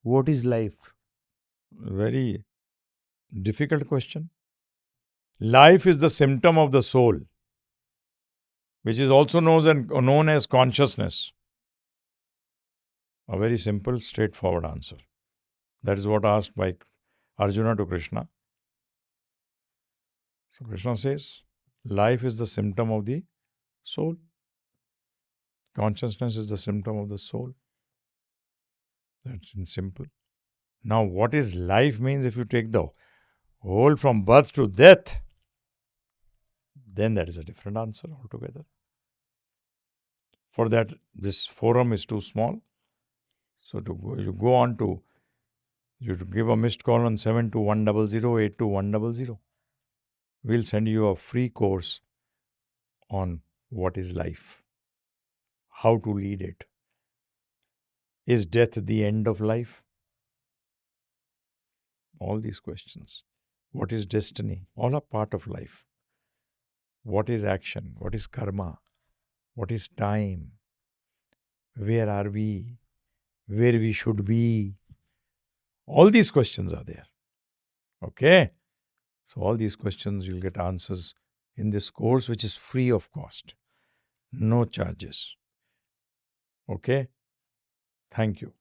What is life? Very difficult question. Life is the symptom of the soul, which is also known as consciousness. A very simple, straightforward answer. That is what asked by Arjuna to Krishna. So Krishna says, life is the symptom of the soul. Consciousness is the symptom of the soul. That's in simple. Now, what is life means, if you take the whole from birth to death, then that is a different answer altogether. For that, this forum is too small. So you go on to, you give a missed call on 7210082100. We'll send you a free course on what is life, how to lead it. Is death the end of life? All these questions. What is destiny? All are part of life. What is action? What is karma? What is time? Where are we? Where we should be? All these questions are there. Okay? So all these questions you'll get answers in this course, which is free of cost. No charges. Okay? Thank you.